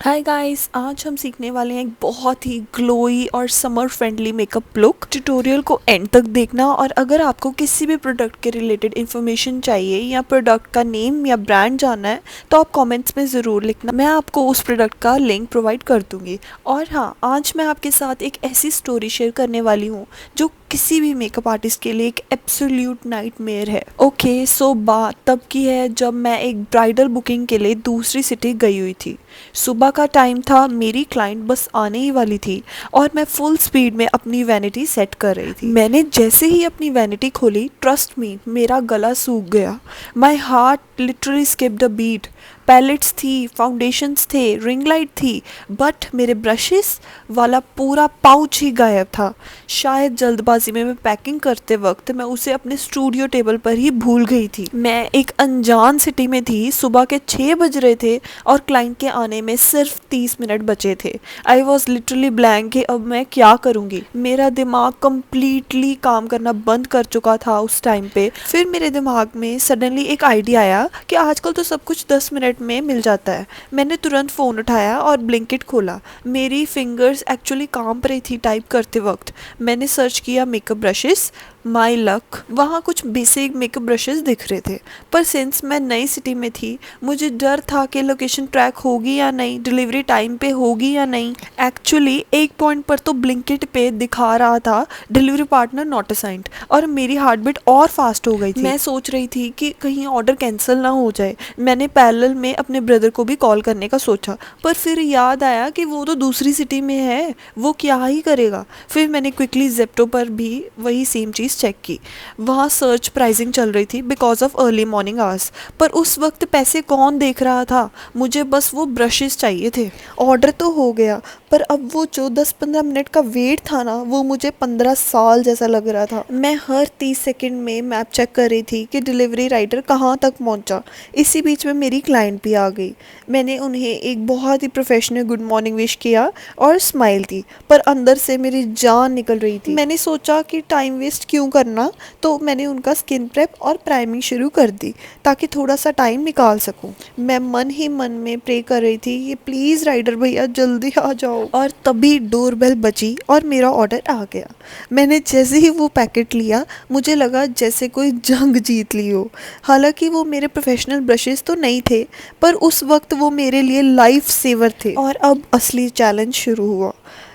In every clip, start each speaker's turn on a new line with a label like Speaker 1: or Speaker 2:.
Speaker 1: Hi guys, आज हम सीखने वाले हैं एक बहुत ही ग्लोई और summer friendly makeup look. Tutorial को एंड तक देखना और अगर आपको किसी भी प्रोडक्ट के रिलेटेड इन्फॉर्मेशन चाहिए या प्रोडक्ट का नेम या ब्रांड जानना है तो आप कमेंट्स में ज़रूर लिखना। मैं आपको उस प्रोडक्ट का लिंक प्रोवाइड कर दूंगी। और हाँ, आज मैं आपके साथ एक ऐसी स्टोरी शेयर करने वाली हूँ जो किसी भी मेकअप आर्टिस्ट के लिए एक एब्सोल्यूट नाइटमेयर है। ओके, सो बात तब की है जब मैं एक ब्राइडल बुकिंग के लिए दूसरी सिटी गई हुई थी। सुबह का टाइम था, मेरी क्लाइंट बस आने ही वाली थी और मैं फुल स्पीड में अपनी वैनिटी सेट कर रही थी। मैंने जैसे ही अपनी वैनिटी खोली, ट्रस्ट मी, मेरा गला सूख गया। My heart literally skipped a beat. Palettes थी, फाउंडेशंस थे, रिंग लाइट थी, बट मेरे ब्रशेस वाला पूरा पाउच ही गायब था। शायद जल्दबाजी में मैं पैकिंग करते वक्त मैं उसे अपने स्टूडियो टेबल पर ही भूल गई थी। मैं एक अनजान सिटी में थी, सुबह के 6 बज रहे थे और क्लाइंट के आने में सिर्फ 30 मिनट बचे थे। आई वॉज लिटरली ब्लैंक कि अब मैं क्या करूँगी। मेरा दिमाग कम्प्लीटली काम करना बंद कर चुका था उस टाइम पे। फिर मेरे दिमाग में सडनली एक आइडिया आया कि आजकल तो सब कुछ 10 मिनट में मिल जाता है। मैंने तुरंत फ़ोन उठाया और ब्लिंकिट खोला। मेरी फिंगर्स एक्चुअली कांप रही थी टाइप करते वक्त। मैंने सर्च किया मेकअप ब्रशेस। माई लक, वहाँ कुछ बेसिक मेकअप ब्रशेस दिख रहे थे, पर सिंस मैं नई सिटी में थी मुझे डर था कि लोकेशन ट्रैक होगी या नहीं, डिलीवरी टाइम पे होगी या नहीं। एक्चुअली एक पॉइंट पर तो ब्लिंकिट पे दिखा रहा था डिलीवरी पार्टनर नॉट असाइंड और मेरी हार्ट बीट और फास्ट हो गई थी। मैं सोच रही थी कि कहीं ऑर्डर कैंसिल ना हो जाए। मैंने पैरेलल में अपने ब्रदर को भी कॉल करने का सोचा, पर फिर याद आया कि वो तो दूसरी सिटी में है, वो क्या ही करेगा। फिर मैंने क्विकली जेप्टो पर भी वही सेम चीज़ चेक की। वहाँ सर्च प्राइसिंग चल रही थी because of early morning hours, पर उस वक्त पैसे कौन देख रहा था, मुझे बस वो ब्रशेस चाहिए थे। ऑर्डर तो हो गया, पर अब वो जो 10-15 मिनट का वेट था ना, वो मुझे 15 साल जैसा लग रहा था। मैं हर 30 सेकंड में मैप चेक कर रही थी कि डिलीवरी राइडर कहाँ तक पहुँचा। इसी बीच में मेरी क्लाइंट भी आ गई। मैंने उन्हें एक बहुत ही प्रोफेशनल गुड मॉर्निंग विश किया और स्माइल दी, पर अंदर से मेरी जान निकल रही थी। मैंने सोचा कि टाइम वेस्ट क्यों करना, तो मैंने उनका स्किन प्रेप और प्राइमिंग शुरू कर दी ताकि थोड़ा सा टाइम निकाल सकूं। मैं मन ही मन में प्रे कर रही थी कि प्लीज़ राइडर भैया जल्दी आ जाओ। और तभी डोरबेल बजी और मेरा ऑर्डर आ गया। मैंने जैसे ही वो पैकेट लिया, मुझे लगा जैसे कोई जंग जीत ली हो। हालांकि वो मेरे प्रोफेशनल ब्रशेस तो नहीं थे, पर उस वक्त वो मेरे लिए लाइफ सेवर थे। और अब असली चैलेंज शुरू हुआ।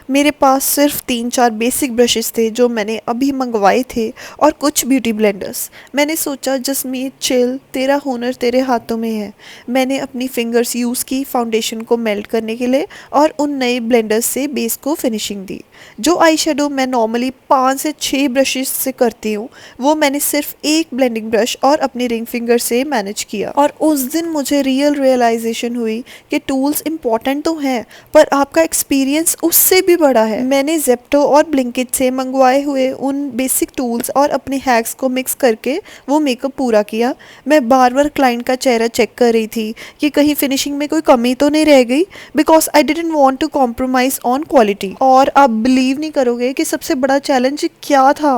Speaker 1: मेरे पास सिर्फ 3-4 बेसिक ब्रशेस थे जो मैंने अभी मंगवाए थे और कुछ ब्यूटी ब्लेंडर्स। मैंने सोचा जसमीत चिल, तेरा हुनर तेरे हाथों में है। मैंने अपनी फिंगर्स यूज़ की फाउंडेशन को मेल्ट करने के लिए और उन नए ब्लेंडर्स से बेस को फिनिशिंग दी। जो आई शेडो मैं नॉर्मली 5 से 6 ब्रशेस से करती हूँ, वो मैंने सिर्फ एक ब्लेंडिंग ब्रश और अपनी रिंग फिंगर से मैनेज किया। और उस दिन मुझे रियलाइजेशन हुई कि टूल्स इम्पॉर्टेंट तो हैं, पर आपका एक्सपीरियंस उससे भी बड़ा है। मैंने जेप्टो और ब्लिंकिट से मंगवाए हुए उन बेसिक टूल्स और अपने हैक्स को मिक्स करके वो मेकअप पूरा किया। मैं बार बार क्लाइंट का चेहरा चेक कर रही थी कि कहीं फिनिशिंग में कोई कमी तो नहीं रह गई, because I didn't want to compromise on quality. और आप बिलीव नहीं करोगे कि सबसे बड़ा चैलेंज क्या था।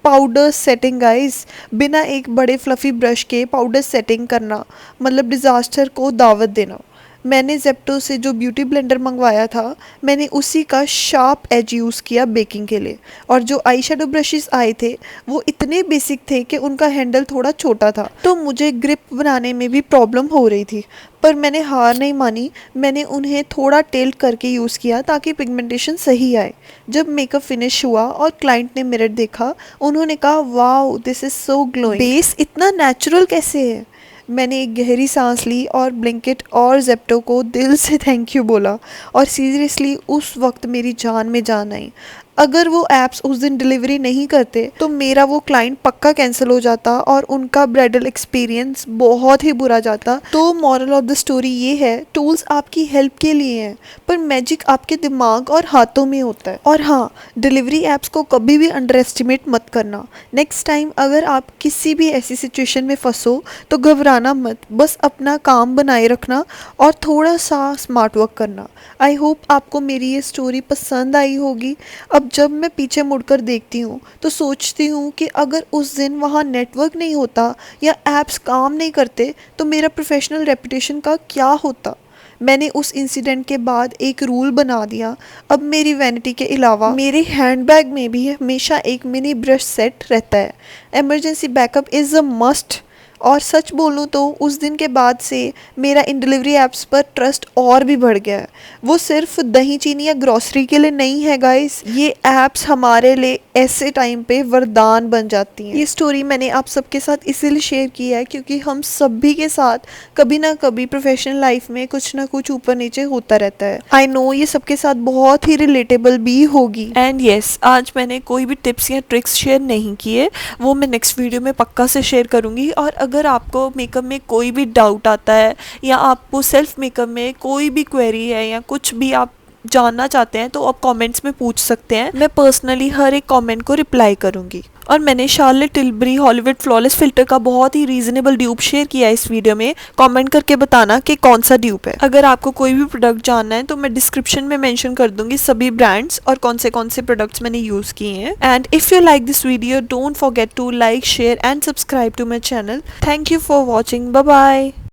Speaker 1: Powder setting guys. बिना एक बड़े फ्लफ़ी ब्रश के पाउडर सेटिंग करना मतलब डिज़ास्टर को दावत देना। मैंने जेप्टो से जो ब्यूटी ब्लेंडर मंगवाया था, मैंने उसी का शार्प एज यूज़ किया बेकिंग के लिए। और जो आई शेडो ब्रशेस आए थे वो इतने बेसिक थे कि उनका हैंडल थोड़ा छोटा था, तो मुझे ग्रिप बनाने में भी प्रॉब्लम हो रही थी। पर मैंने हार नहीं मानी। मैंने उन्हें थोड़ा टिल्ट करके यूज़ किया ताकि पिगमेंटेशन सही आए। जब मेकअप फिनिश हुआ और क्लाइंट ने मिरर देखा, उन्होंने कहा wow this is so glowing, base इतना नेचुरल कैसे है। मैंने एक गहरी सांस ली और ब्लिंकिट और जेप्टो को दिल से थैंक यू बोला। और सीरियसली उस वक्त मेरी जान में जान आई। अगर वो ऐप्स उस दिन डिलीवरी नहीं करते तो मेरा वो क्लाइंट पक्का कैंसिल हो जाता और उनका ब्राइडल एक्सपीरियंस बहुत ही बुरा जाता। तो मॉरल ऑफ द स्टोरी ये है, टूल्स आपकी हेल्प के लिए हैं, पर मैजिक आपके दिमाग और हाथों में होता है। और हाँ, डिलीवरी ऐप्स को कभी भी अंडर एस्टिमेट मत करना। नेक्स्ट टाइम अगर आप किसी भी ऐसी सिचुएशन में फंसो तो घबराना मत, बस अपना काम बनाए रखना और थोड़ा सा स्मार्ट वर्क करना। आई होप आपको मेरी ये स्टोरी पसंद आई होगी। अब जब मैं पीछे मुड़कर देखती हूँ तो सोचती हूँ कि अगर उस दिन वहाँ नेटवर्क नहीं होता या ऐप्स काम नहीं करते तो मेरा प्रोफेशनल रेपुटेशन का क्या होता। मैंने उस इंसिडेंट के बाद एक रूल बना दिया, अब मेरी वैनिटी के अलावा मेरे हैंडबैग में भी हमेशा एक मिनी ब्रश सेट रहता है। Emergency backup is a must. और सच बोलूँ तो उस दिन के बाद से मेरा इन डिलीवरी ऐप्स पर ट्रस्ट और भी बढ़ गया है। वो सिर्फ दही चीनी या ग्रॉसरी के लिए नहीं है गाइस, ये ऐप्स हमारे लिए ऐसे टाइम पे वरदान बन जाती हैं। ये स्टोरी मैंने आप सबके साथ इसीलिए शेयर की है क्योंकि हम सभी के साथ कभी ना कभी प्रोफेशनल लाइफ में कुछ ना कुछ ऊपर नीचे होता रहता है। आई नो ये सबके साथ बहुत ही रिलेटेबल भी होगी। एंड यस, आज मैंने कोई भी टिप्स या ट्रिक्स शेयर नहीं किए, वो मैं नेक्स्ट वीडियो में पक्का से शेयर करूँगी। और अगर आपको मेकअप में कोई भी डाउट आता है या आपको सेल्फ मेकअप में कोई भी क्वेरी है या कुछ भी आप जानना चाहते हैं तो आप कमेंट्स में पूछ सकते हैं। मैं पर्सनली हर एक कमेंट को रिप्लाई करूंगी। और मैंने Charlotte Tilbury Hollywood flawless filter का बहुत ही रीजनेबल ड्यूप शेयर किया है इस वीडियो में। कमेंट करके बताना कि कौन सा ड्यूप है। अगर आपको कोई भी प्रोडक्ट जानना है तो मैं डिस्क्रिप्शन में मेंशन कर दूंगी सभी ब्रांड्स और कौन से प्रोडक्ट्स मैंने यूज किए हैं। And if you like this video don't forget to like share and subscribe to my channel. Thank you for watching. Bye bye.